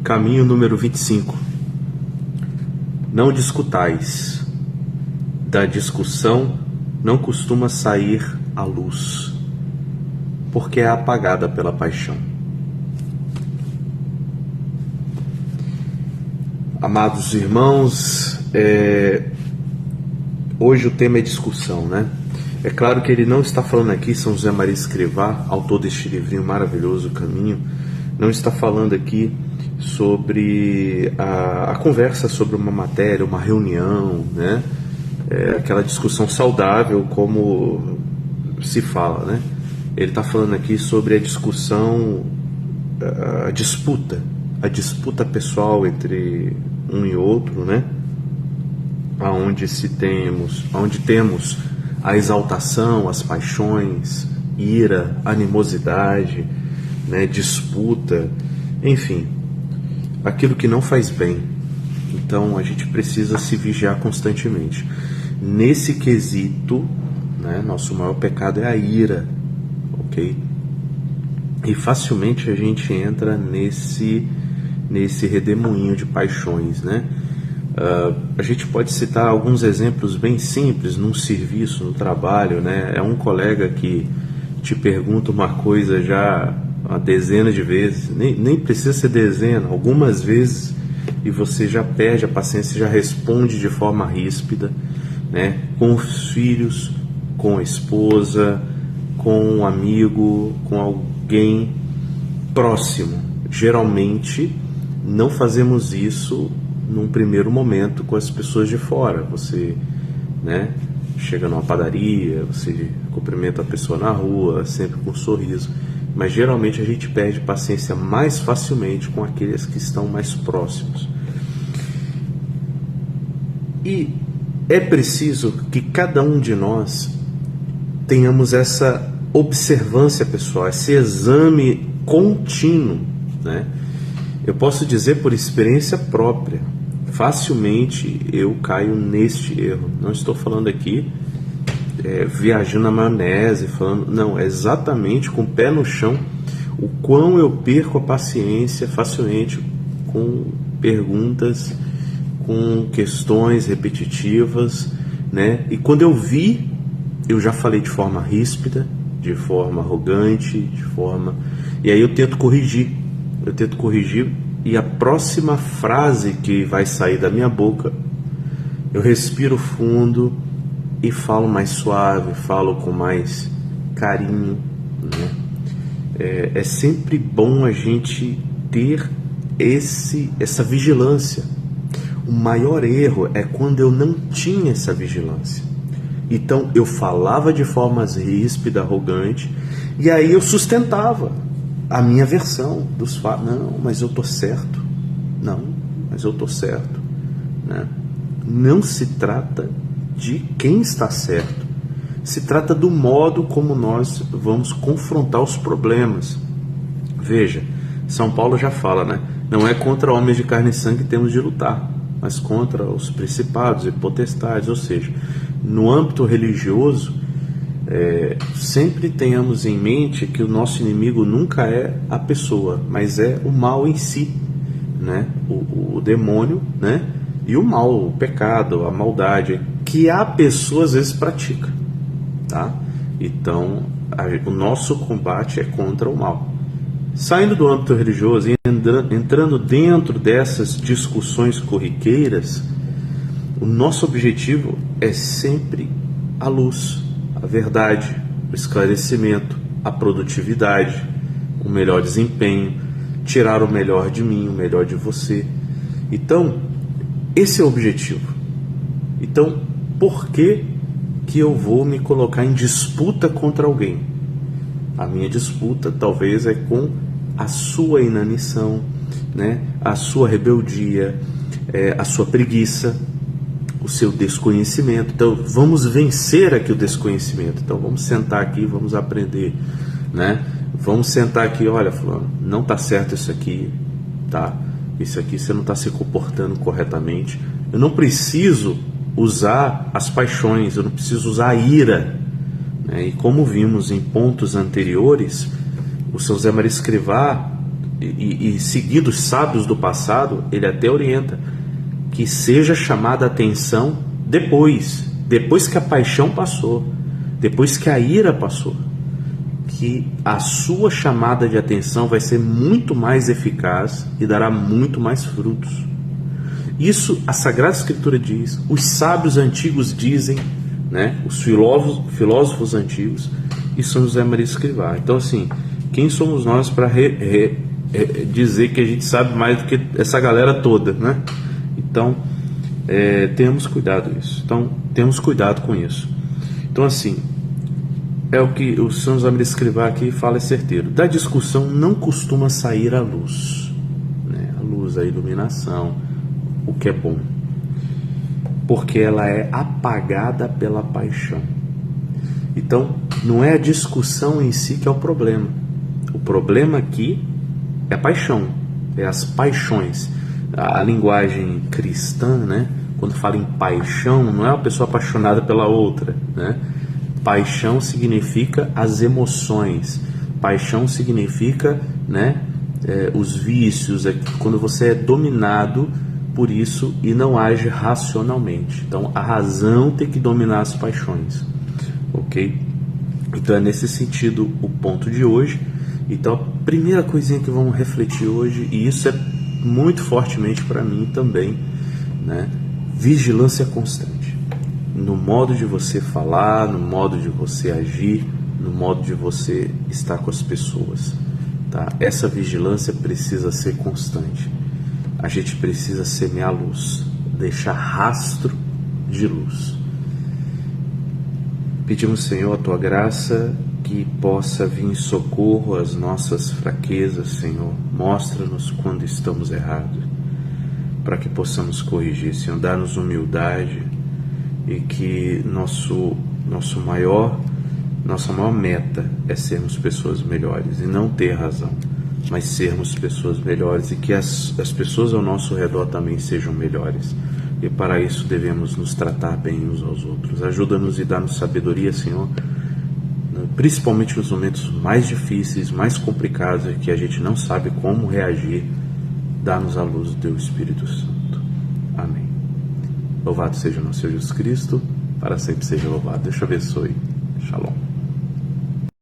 Caminho número 25. Não discutais. Da discussão não costuma sair a luz, porque é apagada pela paixão. Amados irmãos, hoje o tema é discussão, né? É claro que ele não está falando aqui, São José Maria Escrivá, autor deste livrinho maravilhoso, Caminho, não está falando aqui sobre a conversa sobre uma matéria, uma reunião, né? Aquela discussão saudável, como se fala, né? Ele está falando aqui sobre a discussão, a disputa pessoal entre um e outro, né? Onde temos a exaltação, as paixões, ira, animosidade, né? Disputa, enfim, aquilo que não faz bem. Então a gente precisa se vigiar constantemente. Nesse quesito, né, nosso maior pecado é a ira, ok? E facilmente a gente entra nesse redemoinho de paixões, né? A gente pode citar alguns exemplos bem simples num serviço, no trabalho, né? É um colega que te pergunta uma coisa já uma dezena de vezes, nem precisa ser dezena, algumas vezes, e você já perde a paciência, já responde de forma ríspida, né? Com os filhos, com a esposa, com um amigo, com alguém próximo. Geralmente não fazemos isso num primeiro momento com as pessoas de fora. Você, né, chega numa padaria, você cumprimenta a pessoa na rua, sempre com um sorriso, mas geralmente a gente perde paciência mais facilmente com aqueles que estão mais próximos. E é preciso que cada um de nós tenhamos essa observância pessoal, esse exame contínuo, né? Eu posso dizer por experiência própria, facilmente eu caio neste erro. Não estou falando aqui viajando na maionese, falando, não, é exatamente com o pé no chão o quão eu perco a paciência facilmente com perguntas, com questões repetitivas, né? E quando eu vi, eu já falei de forma ríspida, de forma arrogante, e aí eu tento corrigir, e a próxima frase que vai sair da minha boca, eu respiro fundo e falo mais suave, falo com mais carinho, né? É sempre bom a gente ter essa vigilância. O maior erro é quando eu não tinha essa vigilância. Então eu falava de forma ríspida, arrogante, e aí eu sustentava a minha versão dos fatos. Não, mas eu estou certo. Não, mas eu estou certo, né? Não se trata de quem está certo. Se trata do modo como nós vamos confrontar os problemas. Veja, São Paulo já fala, né? Não é contra homens de carne e sangue que temos de lutar, mas contra os principados e potestades. Ou seja, no âmbito religioso, sempre tenhamos em mente que o nosso inimigo nunca é a pessoa, mas é o mal em si, né? O demônio, né? E o mal, o pecado, a maldade, que a pessoa às vezes pratica, tá? Então, o nosso combate é contra o mal. Saindo do âmbito religioso e entrando dentro dessas discussões corriqueiras, o nosso objetivo é sempre a luz, a verdade, o esclarecimento, a produtividade, o melhor desempenho, tirar o melhor de mim, o melhor de você. Então, esse é o objetivo. Então, por que eu vou me colocar em disputa contra alguém? A minha disputa talvez é com a sua inanição, né? A sua rebeldia, a sua preguiça, o seu desconhecimento. Então vamos vencer aqui o desconhecimento. Então vamos sentar aqui, vamos aprender, né? Vamos sentar aqui, olha, fulano, não está certo isso aqui, tá? Isso aqui você não está se comportando corretamente. Eu não preciso usar as paixões, eu não preciso usar a ira, né? E como vimos em pontos anteriores, o São José Maria Escrivá e seguindo os sábios do passado, ele até orienta que seja chamada a atenção depois que a paixão passou, depois que a ira passou, que a sua chamada de atenção vai ser muito mais eficaz e dará muito mais frutos. Isso a Sagrada Escritura diz, os sábios antigos dizem, né? Os filósofos antigos, e São José Maria Escrivá. Então, assim, quem somos nós para dizer que a gente sabe mais do que essa galera toda, né? Então, temos cuidado com isso. Então, temos cuidado com isso. Então, assim, é o que o São José Maria Escrivá aqui fala, é certeiro. Da discussão não costuma sair a luz, né? A luz, a iluminação, o que é bom, porque ela é apagada pela paixão. Então, não é a discussão em si que é o problema. O problema aqui é a paixão, é as paixões. A linguagem cristã, né, quando fala em paixão, não é uma pessoa apaixonada pela outra, né? Paixão significa as emoções. Paixão significa, né, os vícios, quando você é dominado por isso e não age racionalmente. Então, a razão tem que dominar as paixões. Ok? Então, é nesse sentido o ponto de hoje. Então, a primeira coisinha que vamos refletir hoje, e isso é muito fortemente para mim também, né? Vigilância constante. No modo de você falar, no modo de você agir, no modo de você estar com as pessoas. Tá? Essa vigilância precisa ser constante. A gente precisa semear luz, deixar rastro de luz. Pedimos, Senhor, a Tua graça que possa vir em socorro às nossas fraquezas, Senhor. Mostra-nos quando estamos errados, para que possamos corrigir, Senhor. Dá-nos humildade e que nossa maior meta é sermos pessoas melhores e não ter razão, mas sermos pessoas melhores e que as pessoas ao nosso redor também sejam melhores. E para isso devemos nos tratar bem uns aos outros. Ajuda-nos e dá-nos sabedoria, Senhor, principalmente nos momentos mais difíceis, mais complicados, que a gente não sabe como reagir. Dá-nos a luz do Teu Espírito Santo. Amém. Louvado seja o nosso Senhor Jesus Cristo, para sempre seja louvado. Deus te abençoe. Shalom.